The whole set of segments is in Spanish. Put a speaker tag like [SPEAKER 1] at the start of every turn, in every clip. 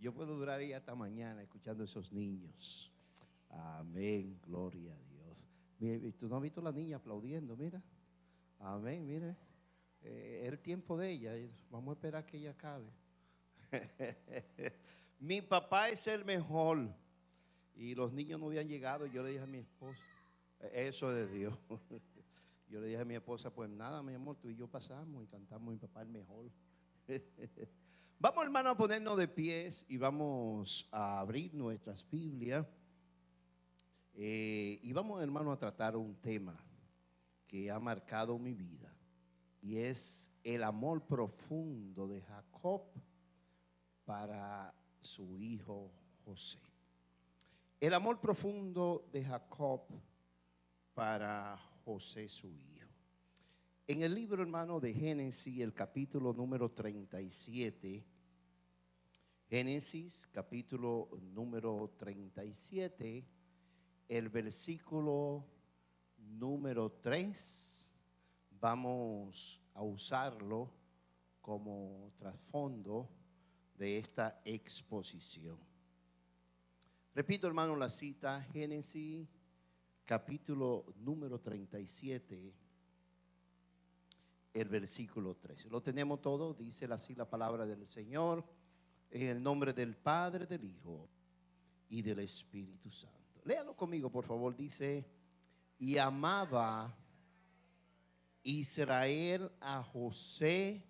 [SPEAKER 1] Yo puedo durar ahí hasta mañana escuchando a esos niños. Amén, gloria a Dios. Mire, ¿tú no has visto a la niña aplaudiendo? Mira. Amén, mire. Es el tiempo de ella. Vamos a esperar que ella acabe. Mi papá es el mejor. Y los niños no habían llegado. Yo le dije a mi esposa, eso es de Dios. Yo le dije a mi esposa, pues nada, mi amor, tú y yo pasamos y cantamos mi papá el mejor. Vamos, hermano, a ponernos de pies y vamos a abrir nuestras Biblias. Y vamos, hermano, a tratar un tema que ha marcado mi vida. Y es el amor profundo de Jacob para su hijo José. El amor profundo de Jacob para José su hijo. En el libro, hermano, de Génesis, el capítulo número 37, Génesis, capítulo número 37, el versículo número 3, vamos a usarlo como trasfondo de esta exposición. Repito, hermano, la cita, Génesis, capítulo número 37, el versículo 3. Lo tenemos todo, dice así la palabra del Señor, en el nombre del Padre, del Hijo y del Espíritu Santo. Léalo conmigo, por favor. Dice: y amaba Israel a José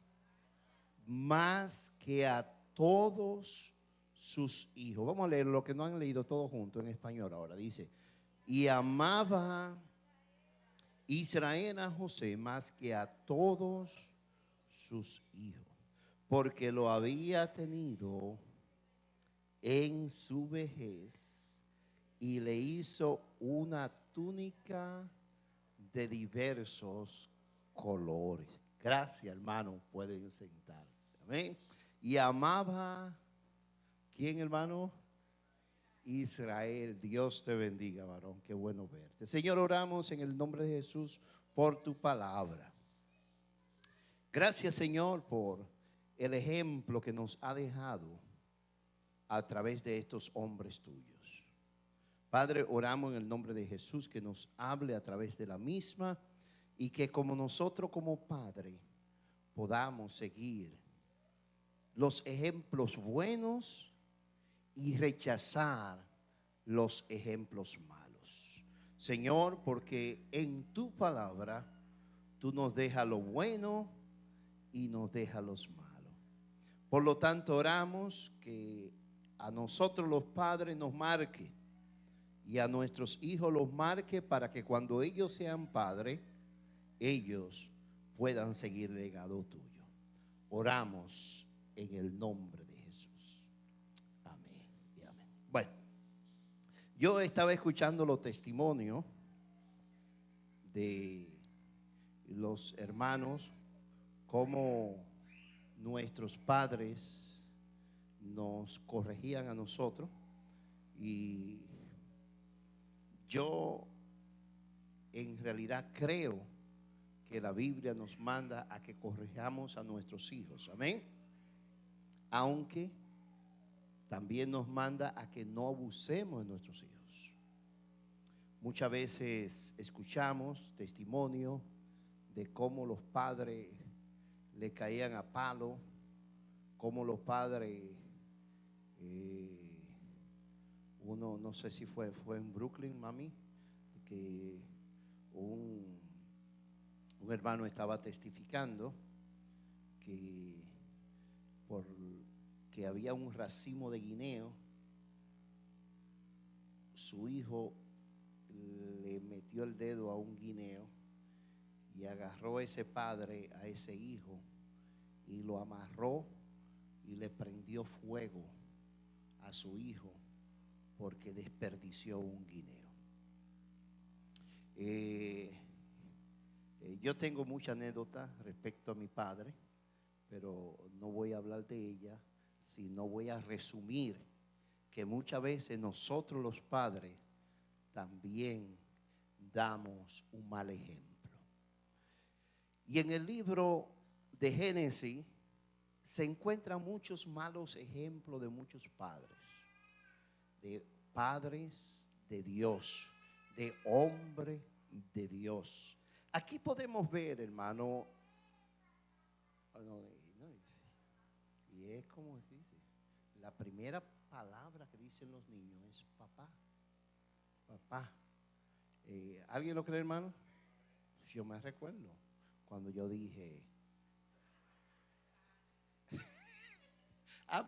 [SPEAKER 1] más que a todos sus hijos. Vamos a leer lo que no han leído todos juntos en español ahora. Dice: y amaba Israel a José más que a todos sus hijos, porque lo había tenido en su vejez y le hizo una túnica de diversos colores. Gracias, hermano, pueden sentarse. Amén. Y amaba, ¿quién, hermano? Israel. Dios te bendiga, varón. Qué bueno verte. Señor, oramos en el nombre de Jesús por tu palabra. Gracias, Señor, por el ejemplo que nos ha dejado a través de estos hombres tuyos. Padre, oramos en el nombre de Jesús que nos hable a través de la misma y que como nosotros como Padre podamos seguir los ejemplos buenos y rechazar los ejemplos malos. Señor, porque en tu palabra tú nos dejas lo bueno y nos dejas los malos. Por lo tanto, oramos que a nosotros los padres nos marque y a nuestros hijos los marque para que cuando ellos sean padres, ellos puedan seguir el legado tuyo. Oramos en el nombre de Jesús. Amén y amén. Bueno, yo estaba escuchando los testimonios de los hermanos, cómo nuestros padres nos corregían a nosotros, y yo en realidad creo que la Biblia nos manda a que corrijamos a nuestros hijos. Amén. Aunque también nos manda a que no abusemos de nuestros hijos. Muchas veces escuchamos testimonio de cómo los padres le caían a palo, cómo los padres, uno no sé si fue en Brooklyn, mami, que un hermano estaba testificando que había un racimo de guineo. Su hijo le metió el dedo a un guineo y agarró ese padre a ese hijo y lo amarró y le prendió fuego a su hijo porque desperdició un guineo. Yo tengo mucha anécdota respecto a mi padre, pero no voy a hablar de ella, sino voy a resumir que muchas veces nosotros los padres también damos un mal ejemplo. Y en el libro de Génesis se encuentran muchos malos ejemplos de muchos padres de Dios, de hombre de Dios. Aquí podemos ver, hermano, y es como dice, la primera palabra que dicen los niños es papá, papá. ¿Alguien lo cree, hermano? Yo me recuerdo cuando yo dije,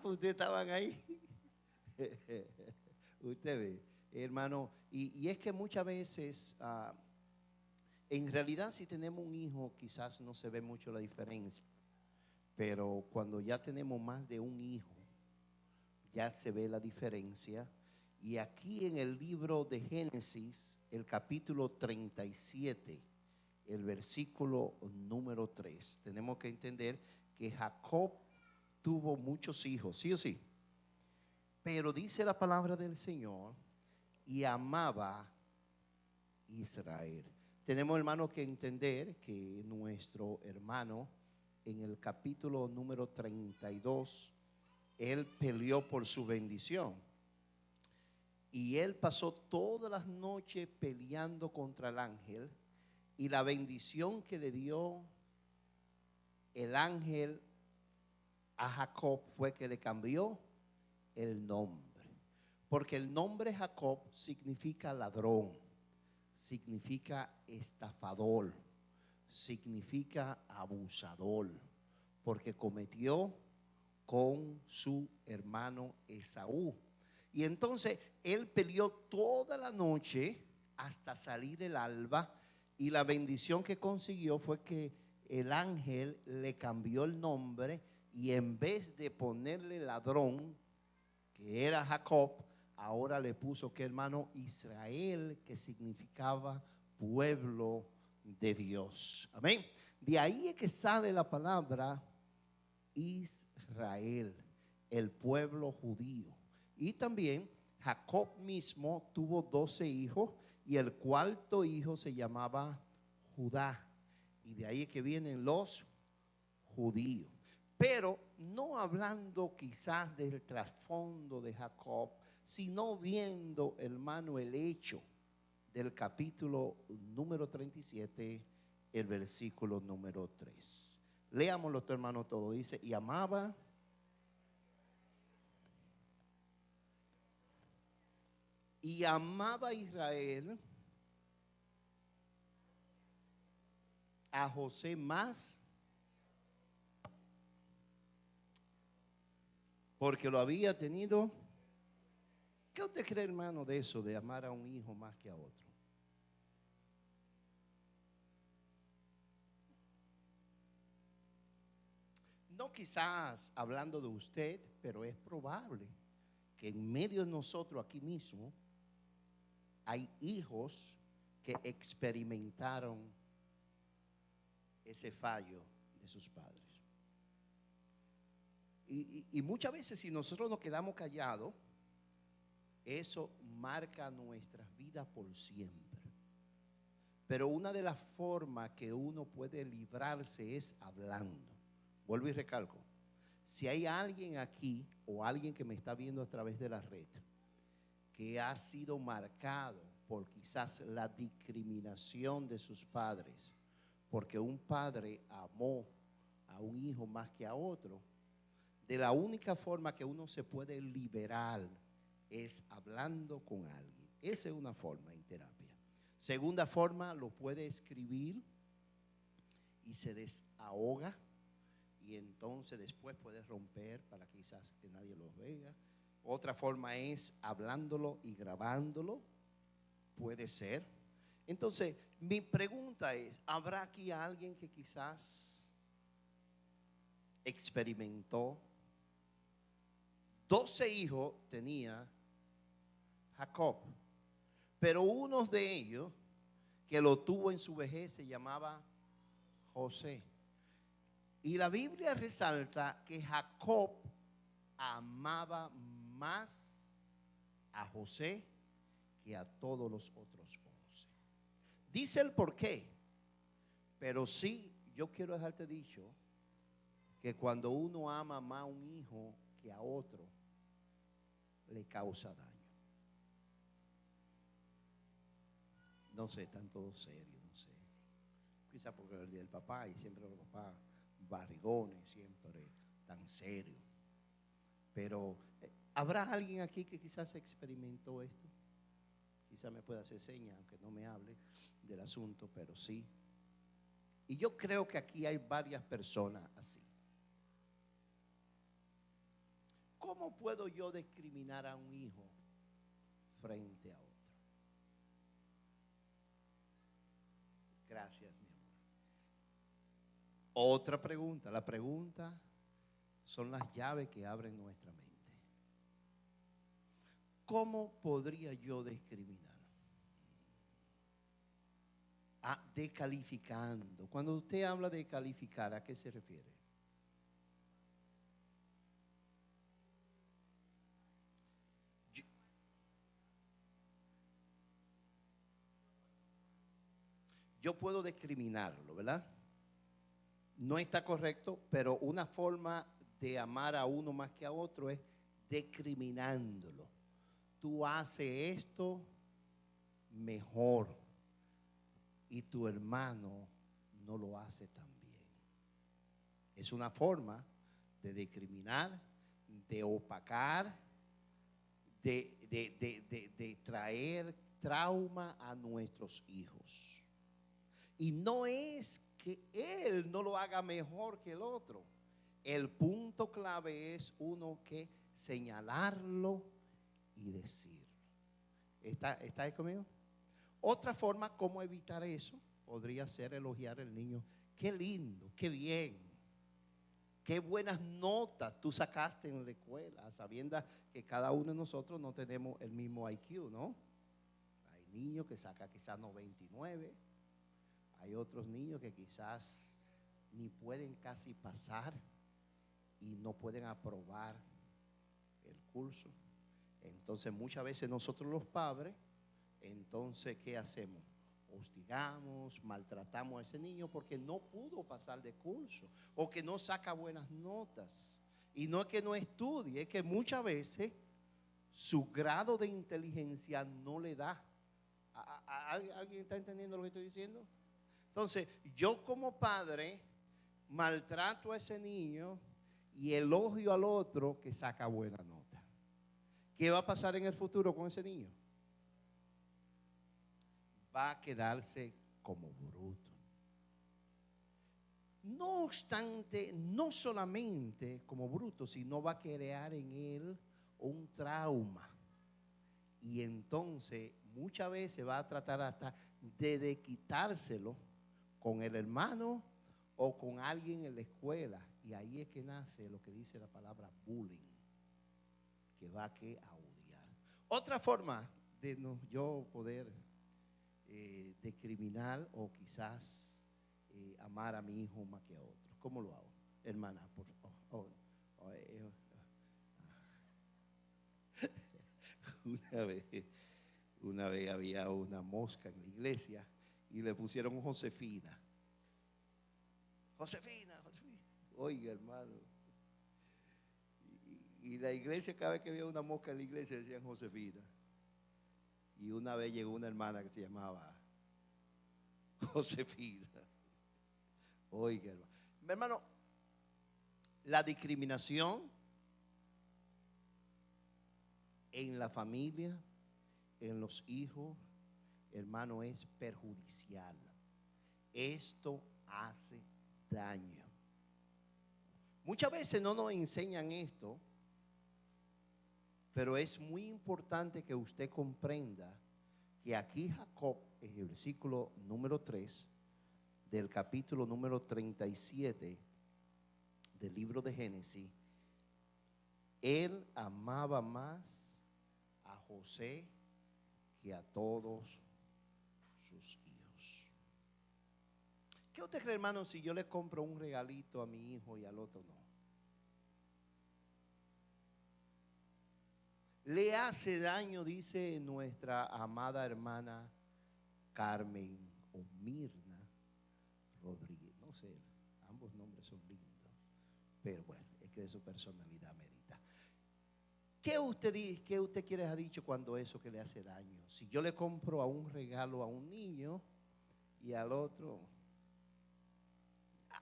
[SPEAKER 1] pues ustedes estaban ahí. Usted ve, hermano, y es que muchas veces, en realidad si tenemos un hijo quizás no se ve mucho la diferencia, pero cuando ya tenemos más de un hijo, ya se ve la diferencia. Y aquí en el libro de Génesis, el capítulo 37, el versículo número 3, tenemos que entender que Jacob tuvo muchos hijos, ¿sí o sí? Pero dice la palabra del Señor, y amaba Israel. Tenemos, hermano, que entender que nuestro hermano en el capítulo número 32, él peleó por su bendición. Y él pasó todas las noches peleando contra el ángel. Y la bendición que le dio el ángel a Jacob fue que le cambió el nombre. Porque el nombre Jacob significa ladrón, significa estafador, significa abusador. Porque cometió con su hermano Esaú. Y entonces él peleó toda la noche hasta salir el alba, y la bendición que consiguió fue que el ángel le cambió el nombre, y en vez de ponerle ladrón, que era Jacob, ahora le puso, que hermano, Israel, que significaba pueblo de Dios. Amén. De ahí es que sale la palabra Israel, el pueblo judío. Y también Jacob mismo tuvo 12 hijos, y el cuarto hijo se llamaba Judá. Y de ahí es que vienen los judíos. Pero no hablando quizás del trasfondo de Jacob, sino viendo, hermano, el hecho del capítulo número 37, el versículo número 3. Leámoslo, hermano, todo. Dice, y amaba Israel a José más, porque lo había tenido. ¿Qué usted cree, hermano, de eso, de amar a un hijo más que a otro? No quizás hablando de usted, pero es probable que en medio de nosotros aquí mismo hay hijos que experimentaron ese fallo de sus padres. Y muchas veces, si nosotros nos quedamos callados, eso marca nuestras vidas por siempre. Pero una de las formas que uno puede librarse es hablando. Vuelvo y recalco. Si hay alguien aquí o alguien que me está viendo a través de la red que ha sido marcado por quizás la discriminación de sus padres, porque un padre amó a un hijo más que a otro, de la única forma que uno se puede liberar es hablando con alguien. Esa es una forma en terapia. Segunda forma, lo puede escribir y se desahoga, y entonces después puede romper para quizás que nadie lo vea. Otra forma es hablándolo y grabándolo, puede ser. Entonces, mi pregunta es, ¿habrá aquí alguien que quizás experimentó? 12 hijos tenía Jacob, pero uno de ellos que lo tuvo en su vejez se llamaba José. Y la Biblia resalta que Jacob amaba más a José que a todos los otros 11. Dice el por qué, pero sí, yo quiero dejarte dicho que cuando uno ama más a un hijo que a otro, le causa daño. No sé, están todos serios, no sé. Quizá porque es el día del papá y siempre los papás barrigones, siempre tan serios. Pero ¿habrá alguien aquí que quizás experimentó esto? Quizás me pueda hacer señas, aunque no me hable del asunto, pero sí. Y yo creo que aquí hay varias personas así. ¿Cómo puedo yo discriminar a un hijo frente a otro? Gracias, mi amor. Otra pregunta. La pregunta son las llaves que abren nuestra mente. ¿Cómo podría yo discriminar? Descalificando. Cuando usted habla de calificar, ¿a qué se refiere? Yo puedo discriminarlo, ¿verdad? No está correcto, pero una forma de amar a uno más que a otro es discriminándolo. Tú haces esto mejor y tu hermano no lo hace tan bien. Es una forma de discriminar, de opacar, de traer trauma a nuestros hijos. Y no es que él no lo haga mejor que el otro. El punto clave es uno que señalarlo y decirlo. ¿Está ahí conmigo? Otra forma como evitar eso podría ser elogiar al niño. Qué lindo, qué bien, qué buenas notas tú sacaste en la escuela, sabiendo que cada uno de nosotros no tenemos el mismo IQ, ¿no? Hay niños que sacan quizás 99. Hay otros niños que quizás ni pueden casi pasar y no pueden aprobar el curso. Entonces muchas veces nosotros los padres, entonces ¿qué hacemos? Hostigamos, maltratamos a ese niño porque no pudo pasar de curso o que no saca buenas notas. Y no es que no estudie, es que muchas veces su grado de inteligencia no le da. ¿Alguien está entendiendo lo que estoy diciendo? Entonces, yo como padre maltrato a ese niño y elogio al otro que saca buena nota. ¿Qué va a pasar en el futuro con ese niño? Va a quedarse como bruto. No obstante, no solamente como bruto, sino va a crear en él un trauma. Y entonces muchas veces va a tratar hasta de quitárselo con el hermano o con alguien en la escuela. Y ahí es que nace lo que dice la palabra bullying, que va a odiar. Otra forma de yo poder discriminar o quizás amar a mi hijo más que a otro. ¿Cómo lo hago? Hermana, por favor. Una vez había una mosca en la iglesia y le pusieron Josefina. Josefina, Josefina. Oiga, hermano. Y la iglesia, cada vez que había una mosca en la iglesia, decían Josefina. Y una vez llegó una hermana que se llamaba Josefina. Oiga, hermano. Mi hermano, la discriminación en la familia, en los hijos, hermano, es perjudicial. Esto hace daño. Muchas veces no nos enseñan esto, pero es muy importante que usted comprenda que aquí Jacob, en el versículo número 3 del capítulo número 37 del libro de Génesis, él amaba más a José que a todos sus hijos. ¿Qué usted cree, hermano, si yo le compro un regalito a mi hijo y al otro no? Le hace daño, dice nuestra amada hermana Carmen o Mirna Rodríguez. No sé, ambos nombres son lindos. pero bueno, es que de su personalidad merita. ¿Qué usted quiere ha dicho cuando eso que le hace daño? Si yo le compro a un regalo a un niño y al otro,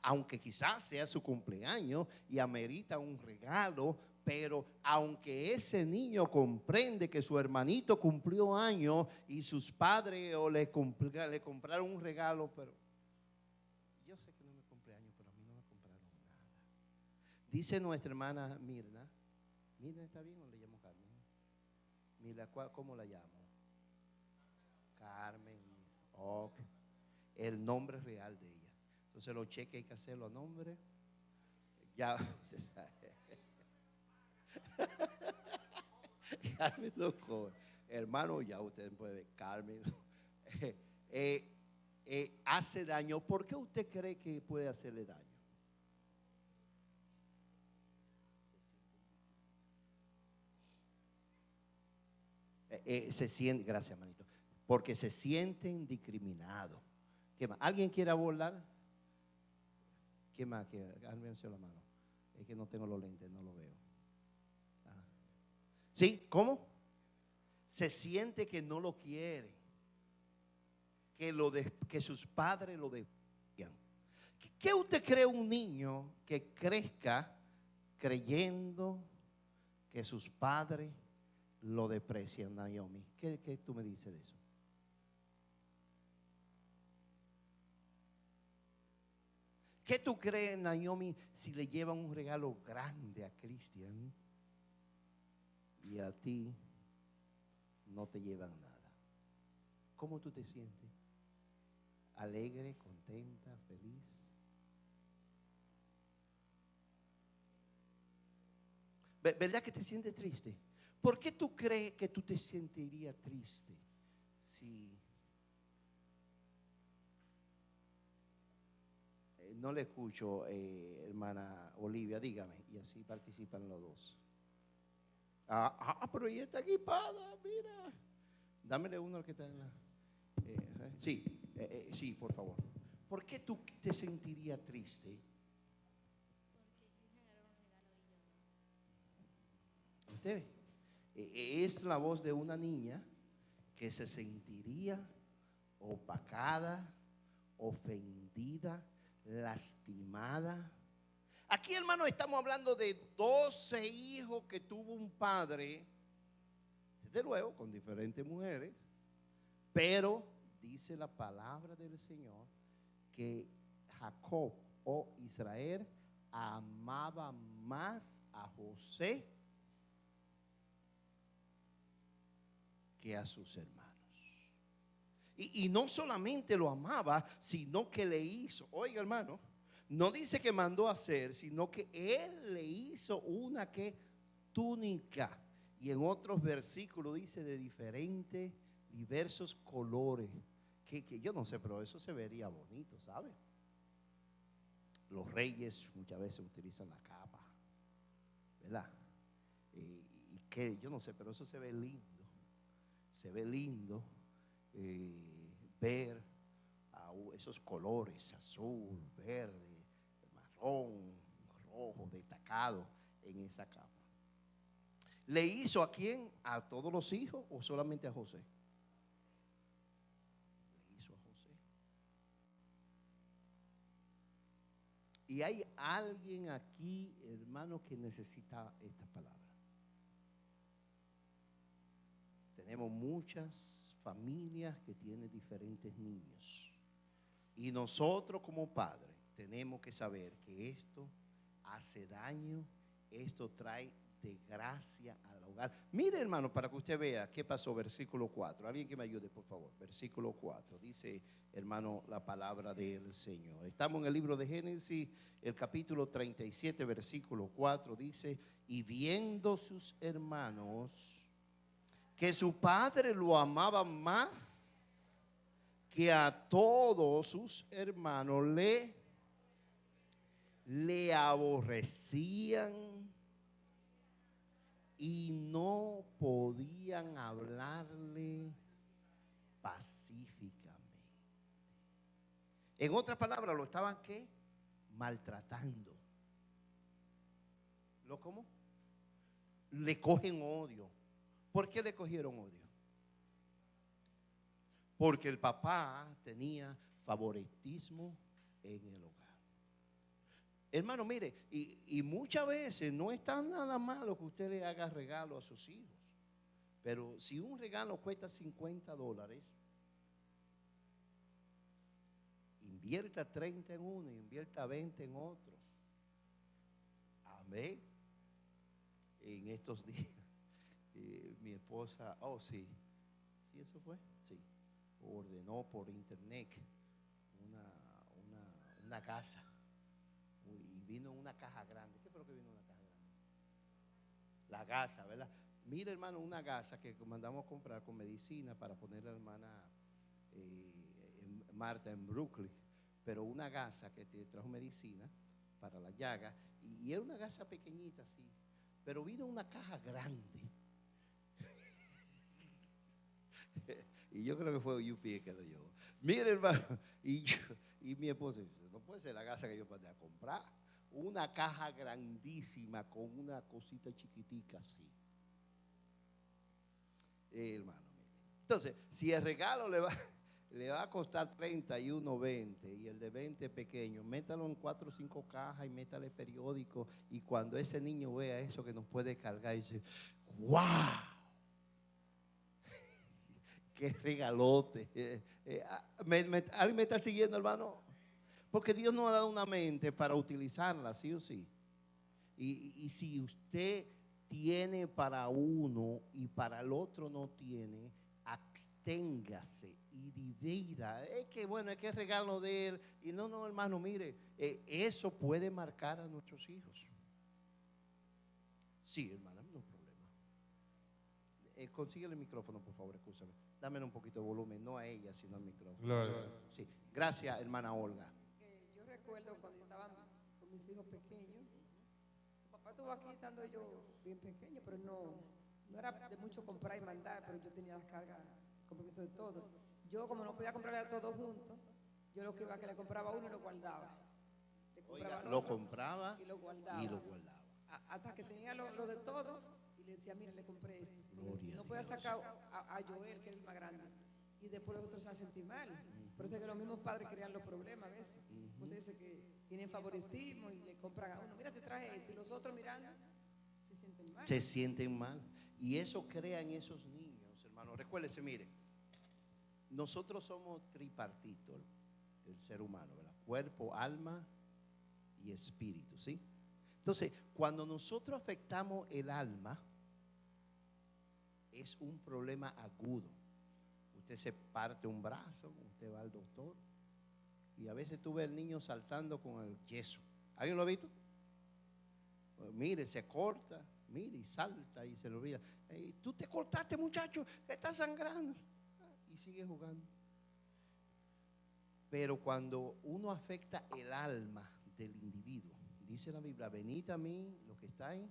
[SPEAKER 1] aunque quizás sea su cumpleaños y amerita un regalo, pero aunque ese niño comprende que su hermanito cumplió años y sus padres le compraron un regalo, pero yo sé que no me cumpleaños, pero a mí no me compraron nada. Dice nuestra hermana Mirna. ¿Mirna está bien o le llamo Carmen? Mirna, ¿cómo la llamo? Carmen. Okay. El nombre real de ella. Entonces los cheques hay que hacerlo a nombre. Ya usted sabe. Carmen loco. Hermano, ya usted puede ver. Carmen hace daño. ¿Por qué usted cree que puede hacerle daño? Se siente, gracias, manito, porque se sienten discriminados. ¿Qué más? ¿Alguien quiere abordar? ¿Qué más? Álmense la mano. Es que no tengo los lentes, no lo veo. Ajá. ¿Sí? ¿Cómo? Se siente que no lo quiere, que sus padres lo desprecian. ¿Qué usted cree un niño que crezca creyendo que sus padres lo desprecian, Naomi? ¿Qué tú me dices de eso? ¿Qué tú crees, Naomi, si le llevan un regalo grande a Cristian y a ti no te llevan nada? ¿Cómo tú te sientes? ¿Alegre, contenta, feliz? ¿Verdad que te sientes triste? ¿Por qué tú crees que tú te sentirías triste si no le escucho, hermana Olivia? Dígame, y así participan los dos. Pero ella está equipada, mira. Dámele uno al que está en la. Sí, sí, por favor. ¿Por qué tú te sentirías triste? Usted es la voz de una niña que se sentiría opacada, ofendida, lastimada. Aquí, hermano, estamos hablando de 12 hijos que tuvo un padre, desde luego, con diferentes mujeres, pero dice la palabra del Señor que Jacob o Israel amaba más a José que a sus hermanos. Y no solamente lo amaba, sino que le hizo, oiga, hermano, no dice que mandó a hacer, sino que él le hizo una túnica. Y en otros versículos dice de diversos colores. Que yo no sé, pero eso se vería bonito, ¿sabe? Los reyes muchas veces utilizan la capa, ¿verdad? Y que yo no sé, pero eso se ve lindo. Se ve lindo ver esos colores, azul, verde, marrón, rojo, destacado en esa capa. ¿Le hizo a quién? ¿A todos los hijos o solamente a José? Le hizo a José. Y hay alguien aquí, hermano, que necesita esta palabra. Tenemos muchas familias que tienen diferentes niños. Y nosotros como padres tenemos que saber que esto hace daño, esto trae desgracia al hogar. Mire, hermano, para que usted vea qué pasó, versículo 4. Alguien que me ayude, por favor. Versículo 4. Dice, hermano, la palabra del Señor. Estamos en el libro de Génesis, el capítulo 37, versículo 4. Dice, y viendo sus hermanos que su padre lo amaba más que a todos sus hermanos, le aborrecían y no podían hablarle pacíficamente. En otras palabras, lo estaban ¿qué? Maltratando. ¿Lo cómo? Le cogen odio. ¿Por qué le cogieron odio? Porque el papá tenía favoritismo en el hogar. Hermano, mire, y muchas veces no está nada malo que usted le haga regalo a sus hijos. Pero si un regalo cuesta $50, invierta 30 en uno y invierta 20 en otro. Amén. En estos días, mi esposa, sí, eso fue, sí, ordenó por internet una casa. Y vino una caja grande. ¿Qué fue lo que vino en una caja grande? La gasa, ¿verdad? Mira, hermano, una gasa que mandamos a comprar con medicina para poner a la hermana Marta en Brooklyn. Pero una gasa que te trajo medicina para la llaga. Y era una gasa pequeñita así. Pero vino una caja grande. Y yo creo que fue UPS que lo llevó. Mire, hermano, y mi esposa dice, no puede ser la gasa que yo mandé a comprar. Una caja grandísima con una cosita chiquitica así. Hermano, mire. Entonces, si el regalo le va a costar 31, 20 y el de 20 pequeño, métalo en 4 o 5 cajas y métale periódico. Y cuando ese niño vea eso que nos puede cargar, dice, ¡wow! ¡Qué regalote! ¿Alguien me está siguiendo, hermano? Porque Dios nos ha dado una mente para utilizarla, sí o sí. Y si usted tiene para uno y para el otro no tiene, absténgase y divida. Es que bueno, es que es regalo de él. Y no, hermano, mire, eso puede marcar a nuestros hijos. Sí, hermana, no hay problema. Consíguele el micrófono, por favor, escúchame. Dámele un poquito de volumen, no a ella, sino al micrófono.
[SPEAKER 2] Gloria.
[SPEAKER 1] Sí, gracias, hermana Olga.
[SPEAKER 3] Yo recuerdo cuando estaba con mis hijos pequeños, su papá estuvo aquí estando yo bien pequeño, pero no era de mucho comprar y mandar, pero yo tenía las cargas, compromiso de todo. Yo, como no podía comprarle a todos juntos, yo lo que iba a que le compraba uno y lo guardaba.
[SPEAKER 1] Oiga, lo compraba
[SPEAKER 3] y lo guardaba. Hasta que tenía lo de todo y le decía, mira, le compré esto. No podía sacar a Joel, que es el más grande, y después los otros se van a sentir mal. Por eso es que los mismos padres crean los problemas a veces. Usted dice que tienen favoritismo y le compran a uno, mira, te traje esto, y los otros mirando se sienten mal.
[SPEAKER 1] Se sienten mal. Y eso crea en esos niños, hermano. Recuérdese, mire, nosotros somos tripartito, el ser humano, ¿verdad? Cuerpo, alma y espíritu, ¿sí? Entonces, cuando nosotros afectamos el alma, es un problema agudo. Usted se parte un brazo, usted va al doctor y a veces tú ves al niño saltando con el yeso. ¿Alguien lo ha visto? Pues mire, se corta, mire, y salta y se le olvida. Tú te cortaste, muchacho, estás sangrando. Y sigue jugando. Pero cuando uno afecta el alma del individuo, dice la Biblia, venid a mí, lo que está ahí,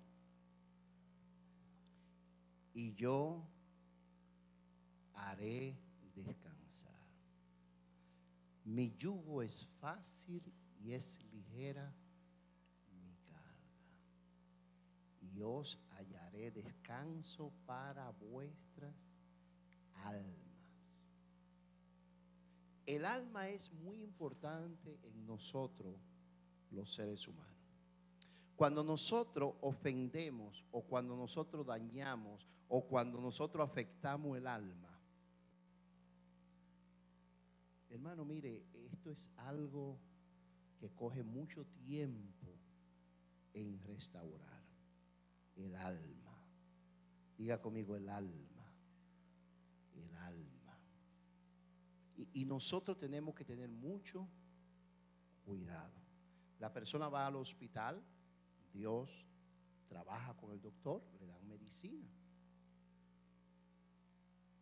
[SPEAKER 1] y yo haré descansar. Mi yugo es fácil y es ligera mi carga. Y os hallaré descanso para vuestras almas. El alma es muy importante en nosotros, los seres humanos. Cuando nosotros ofendemos o cuando nosotros dañamos o cuando nosotros afectamos el alma, hermano, mire, esto es algo que coge mucho tiempo en restaurar el alma. Diga conmigo, el alma. El alma. Y nosotros tenemos que tener mucho cuidado. La persona va al hospital, Dios trabaja con el doctor, le dan medicina.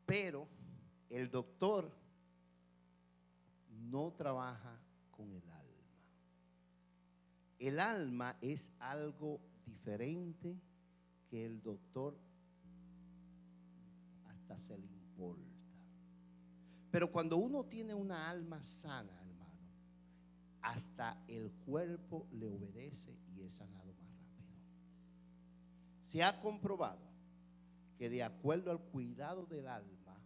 [SPEAKER 1] Pero el doctor no trabaja con el alma. El alma es algo diferente que el doctor hasta se le importa. Pero cuando uno tiene una alma sana, hermano, hasta el cuerpo le obedece y es sanado más rápido. Se ha comprobado que de acuerdo al cuidado del alma,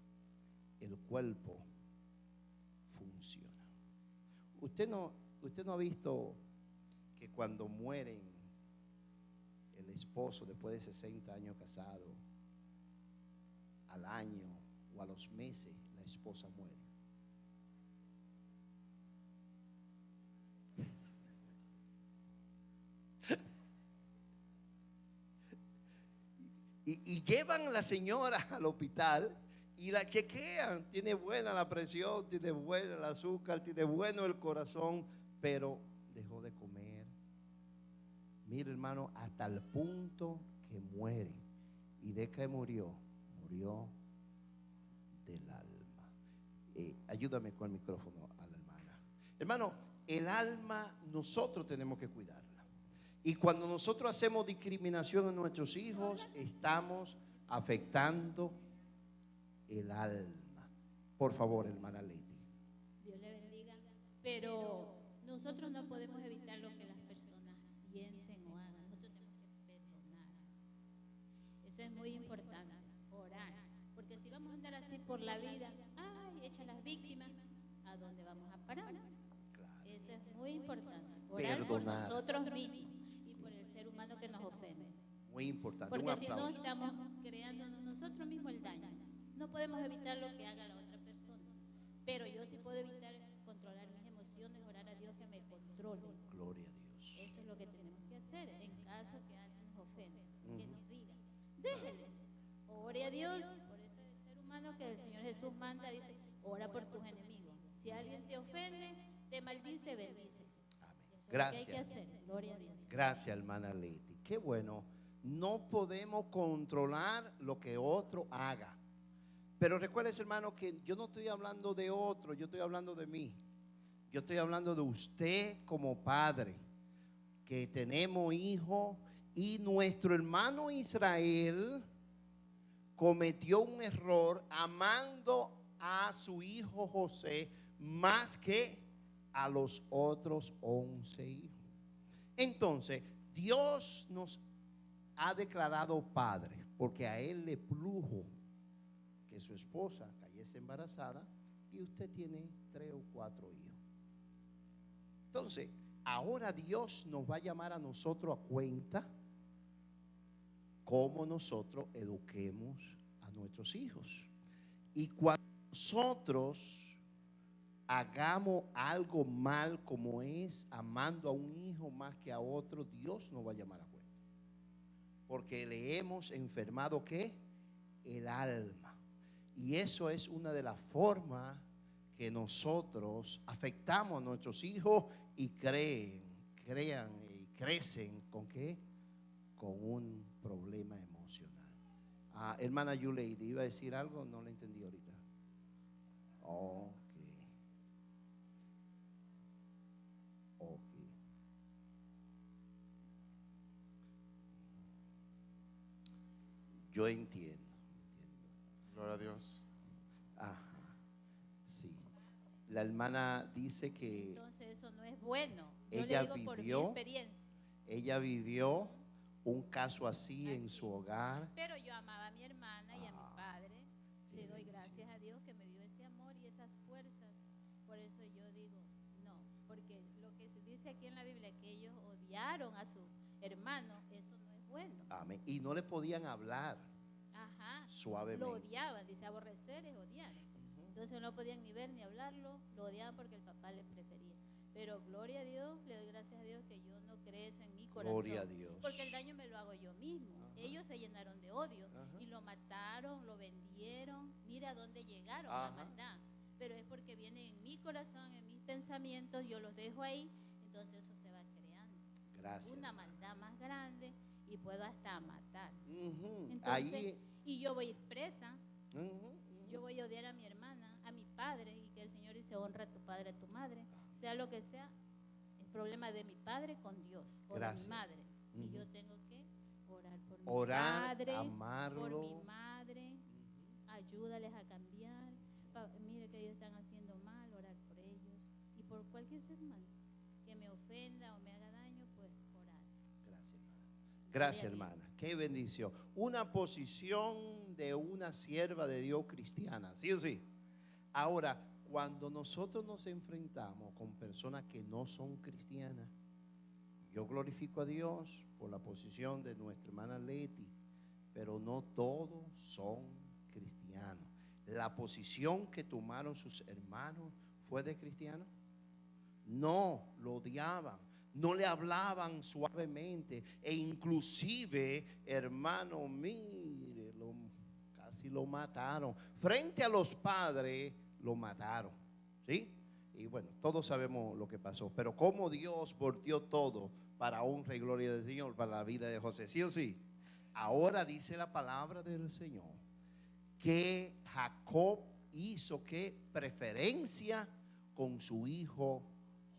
[SPEAKER 1] el cuerpo funciona. Usted no ha visto que cuando mueren el esposo después de 60 años casado, al año o a los meses la esposa muere. Y llevan a la señora al hospital y la chequean. Tiene buena la presión, tiene buena el azúcar, tiene bueno el corazón, pero dejó de comer. Mira, hermano, hasta el punto que muere. ¿Y de qué murió? Murió del alma. Ayúdame con el micrófono a la hermana. Hermano, el alma nosotros tenemos que cuidarla. Y cuando nosotros hacemos discriminación en nuestros hijos, estamos afectando el alma. Por favor, hermana Leti.
[SPEAKER 2] Dios le bendiga. Pero nosotros no podemos evitar lo que las personas piensen o hagan. Nosotros tenemos que perdonar. Eso es muy importante, orar. Porque si vamos a andar así por la vida, ay, echa las víctimas, ¿a dónde vamos a parar?
[SPEAKER 1] Claro.
[SPEAKER 2] Eso es muy importante. Orar por nosotros mismos y por el ser humano que nos ofende.
[SPEAKER 1] Muy importante.
[SPEAKER 2] Porque
[SPEAKER 1] Un
[SPEAKER 2] si
[SPEAKER 1] aplauso.
[SPEAKER 2] no estamos creando nosotros mismos el daño. No podemos evitar lo que haga la otra persona. Pero yo sí puedo evitar controlar mis emociones, orar a Dios que me controle.
[SPEAKER 1] Gloria a Dios.
[SPEAKER 2] Eso es lo que tenemos que hacer en caso que alguien nos ofenda, que nos diga, déjele, ore a Dios por ese ser humano que el Señor Jesús manda, dice, ora por tus enemigos. Si alguien te ofende, te maldice, bendice.
[SPEAKER 1] Amén.
[SPEAKER 2] Eso es lo
[SPEAKER 1] Gracias.
[SPEAKER 2] que hay que hacer, gloria a Dios.
[SPEAKER 1] Gracias, hermana Leti. Qué bueno. No podemos controlar lo que otro haga. Pero recuérdese, hermano, que yo no estoy hablando de otro, yo estoy hablando de mí. Yo estoy hablando de usted como padre, que tenemos hijos, y nuestro hermano Israel cometió un error amando a su hijo José más que a los otros 11 hijos. Entonces, Dios nos ha declarado padre porque a él le plujo que su esposa cayese embarazada y usted tiene 3 o 4 hijos. Entonces, ahora Dios nos va a llamar a nosotros a cuenta cómo nosotros eduquemos a nuestros hijos. Y cuando nosotros hagamos algo mal, como es amando a un hijo más que a otro, Dios nos va a llamar a cuenta. Porque le hemos enfermado, ¿qué? El alma. Y eso es una de las formas que nosotros afectamos a nuestros hijos y crean y crecen ¿con qué? Con un problema emocional. Hermana Yuleidi, ¿iba a decir algo? No le entendí ahorita. Ok. Yo entiendo.
[SPEAKER 4] Gloria a Dios.
[SPEAKER 1] Ajá, sí. La hermana dice que
[SPEAKER 2] Entonces eso no es bueno. Yo
[SPEAKER 1] ella
[SPEAKER 2] le digo por mi
[SPEAKER 1] vivió,
[SPEAKER 2] experiencia.
[SPEAKER 1] ella vivió un caso así en su hogar.
[SPEAKER 2] Pero yo amaba a mi hermana y a mi padre. Le doy gracias a Dios que me dio ese amor y esas fuerzas. Por eso yo digo, no, porque lo que se dice aquí en la Biblia, que ellos odiaron a su hermano, eso no es bueno.
[SPEAKER 1] Amén. Y no le podían hablar
[SPEAKER 2] Ajá.
[SPEAKER 1] suavemente.
[SPEAKER 2] Lo odiaban, dice, aborrecer es odiar. Entonces no podían ni ver ni hablarlo, lo odiaban porque el papá les prefería. Pero gloria a Dios, le doy gracias a Dios que yo no creé eso en mi corazón.
[SPEAKER 1] Gloria a Dios.
[SPEAKER 2] Porque el daño me lo hago yo mismo.
[SPEAKER 1] Ajá.
[SPEAKER 2] Ellos se llenaron de odio
[SPEAKER 1] Ajá.
[SPEAKER 2] y lo mataron, lo vendieron. Mira a dónde llegaron
[SPEAKER 1] Ajá.
[SPEAKER 2] la maldad. Pero es porque viene en mi corazón, en mis pensamientos, yo los dejo ahí, entonces eso se va creando.
[SPEAKER 1] Gracias.
[SPEAKER 2] Una maldad más grande y puedo hasta matar. Entonces,
[SPEAKER 1] Ahí.
[SPEAKER 2] y yo voy a ir presa.
[SPEAKER 1] Ujú.
[SPEAKER 2] Yo voy a odiar a mi hermana, a mi padre, y que el Señor dice, honra a tu padre, a tu madre, sea lo que sea, el problema de mi padre con Dios, o
[SPEAKER 1] Gracias.
[SPEAKER 2] de mi madre.
[SPEAKER 1] Ujú.
[SPEAKER 2] Y yo tengo que orar por mi
[SPEAKER 1] Orar,
[SPEAKER 2] padre,
[SPEAKER 1] amarlo.
[SPEAKER 2] por mi madre, ayúdales a cambiar. Mire que ellos están haciendo mal, orar por ellos. Y por cualquier ser humano que me ofenda o me haga daño, pues orar.
[SPEAKER 1] Gracias, hermana. Gracias, hermana. Qué bendición. Una posición de una sierva de Dios cristiana, ¿sí o sí? Ahora, cuando nosotros nos enfrentamos con personas que no son cristianas, yo glorifico a Dios por la posición de nuestra hermana Leti, pero no todos son cristianos. La posición que tomaron sus hermanos fue de cristianos. No, lo odiaban, no le hablaban suavemente, e inclusive, hermano, mire, casi lo mataron. Frente a los padres lo mataron, ¿sí? Y bueno, todos sabemos lo que pasó, pero cómo Dios volteó todo para honra y gloria del Señor, para la vida de José, ¿sí o sí? Ahora dice la palabra del Señor que Jacob hizo que preferencia con su hijo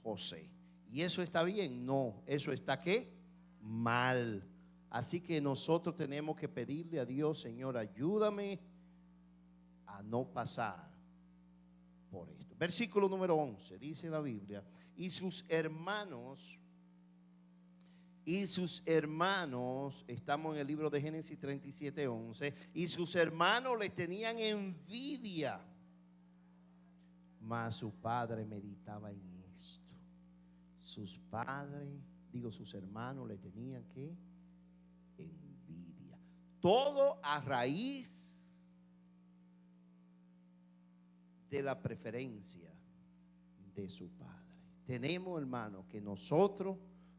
[SPEAKER 1] José. ¿Y eso está bien? No, eso está ¿qué? Mal. Así que nosotros tenemos que pedirle a Dios, Señor, ayúdame a no pasar por esto. Versículo número 11, dice la Biblia, y sus hermanos, estamos en el libro de Génesis 37, 11, y sus hermanos les tenían envidia, mas su padre meditaba en esto. Sus hermanos le tenían ¿qué? Envidia. Todo a raíz de la preferencia de su padre. Tenemos, hermano, que nosotros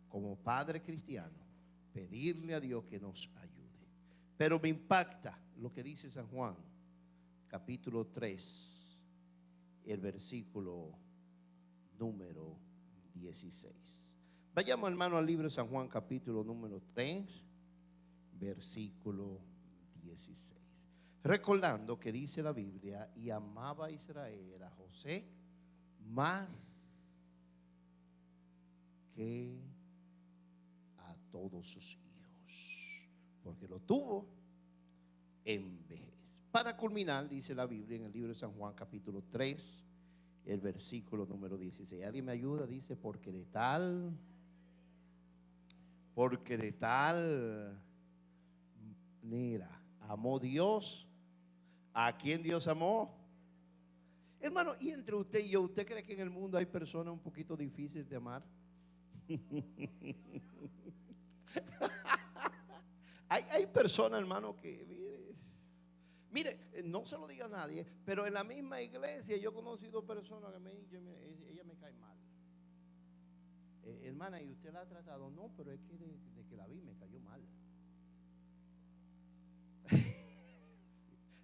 [SPEAKER 1] como padre cristiano pedirle a Dios que nos ayude. Pero me impacta lo que dice San Juan, capítulo 3, el versículo número 16. Vayamos, hermano, al libro de San Juan, capítulo número 3, versículo 16. Recordando que dice la Biblia, y amaba a Israel a José más que a todos sus hijos, porque lo tuvo en vejez. Para culminar, dice la Biblia en el libro de San Juan, capítulo 3, el versículo número 16. ¿Alguien me ayuda? Dice, porque de tal manera amó Dios. ¿A quién Dios amó? Hermano, y entre usted y yo, ¿usted cree que en el mundo hay personas un poquito difíciles de amar? hay personas, hermano, que mire, no se lo diga a nadie, pero en la misma iglesia yo he conocido personas que me dicen, ella me cae mal. Hermana, ¿y usted la ha tratado? No, pero es que de que la vi me cayó mal.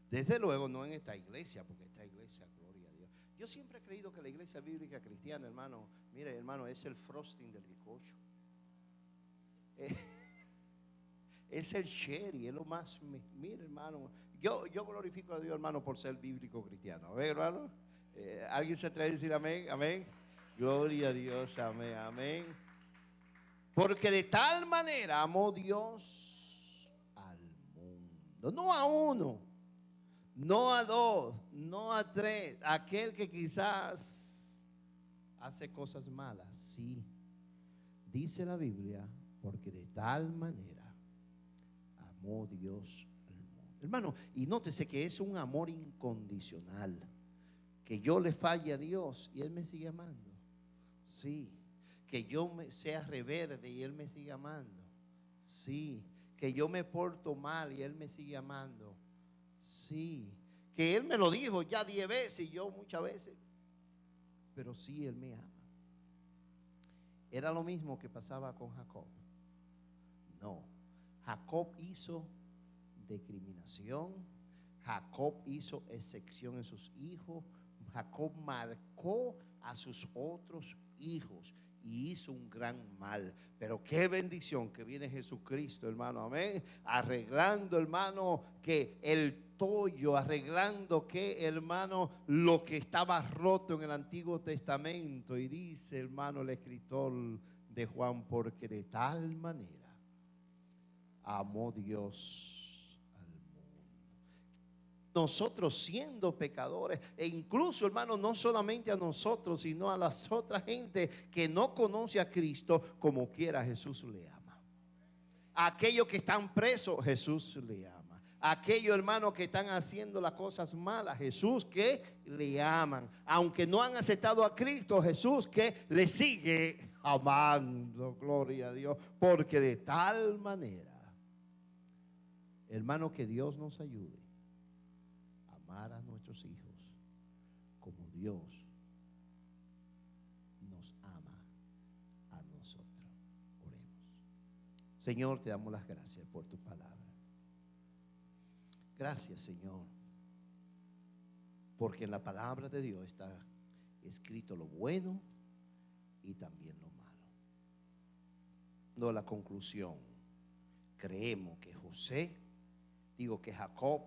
[SPEAKER 1] Desde luego no en esta iglesia, porque esta iglesia, gloria a Dios. Yo siempre he creído que la iglesia bíblica cristiana, hermano, mire, hermano, es el frosting del bizcocho. Es el sherry, es lo más. Mire, hermano, yo glorifico a Dios, hermano, por ser bíblico cristiano. A ver, hermano, ¿alguien se atreve a decir amén? Amén. Gloria a Dios, amén, amén. Porque de tal manera amó Dios al mundo, no a uno, no a dos, no a tres, aquel que quizás hace cosas malas, sí. Dice la Biblia, porque de tal manera amó Dios al mundo. Hermano, y nótese que es un amor incondicional. Que yo le falle a Dios y Él me sigue amando. Sí. Que yo sea rebelde y Él me sigue amando. Sí. Que yo me porto mal y Él me sigue amando. Sí. Que Él me lo dijo ya 10 veces y yo muchas veces. Pero sí, Él me ama. Era lo mismo que pasaba con Jacob. No. Jacob hizo discriminación. Jacob hizo excepción en sus hijos. Jacob marcó a sus otros hijos y hizo un gran mal. Pero qué bendición que viene Jesucristo, hermano, amén. Arreglando, hermano, que el tollo, arreglando que, hermano, lo que estaba roto en el Antiguo Testamento. Y dice, hermano, el escritor de Juan, porque de tal manera amó Dios. Nosotros siendo pecadores, e incluso, hermano, no solamente a nosotros, sino a las otras gente que no conoce a Cristo, como quiera Jesús le ama. A aquellos que están presos, Jesús le ama. A aquellos hermanos que están haciendo las cosas malas, Jesús que le aman. Aunque no han aceptado a Cristo, Jesús que le sigue amando. Gloria a Dios. Porque de tal manera, hermano, que Dios nos ayude a amar a nuestros hijos como Dios nos ama a nosotros. Oremos. Señor, te damos las gracias por tu palabra. Gracias, Señor, porque en la palabra de Dios está escrito lo bueno y también lo malo. No, la conclusión, creemos que que Jacob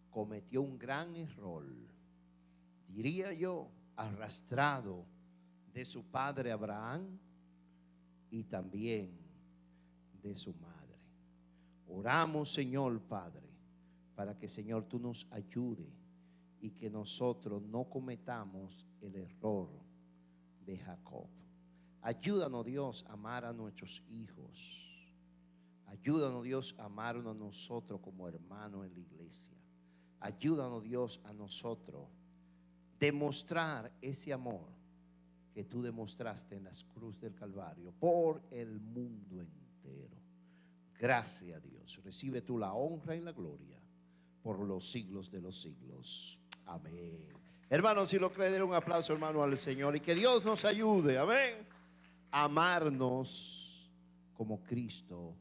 [SPEAKER 1] cometió un gran error, diría yo, arrastrado de su padre Abraham y también de su madre. Oramos, Señor Padre, para que, Señor, tú nos ayude y que nosotros no cometamos el error de Jacob. Ayúdanos, Dios, a amar a nuestros hijos. Ayúdanos, Dios, a amarnos a nosotros como hermanos en la iglesia. Ayúdanos, Dios, a nosotros demostrar ese amor que tú demostraste en las cruces del Calvario por el mundo entero. Gracias a Dios. Recibe tú la honra y la gloria por los siglos de los siglos. Amén. Hermanos, si lo creen, den un aplauso, hermano, al Señor. Y que Dios nos ayude, amén, a amarnos como Cristo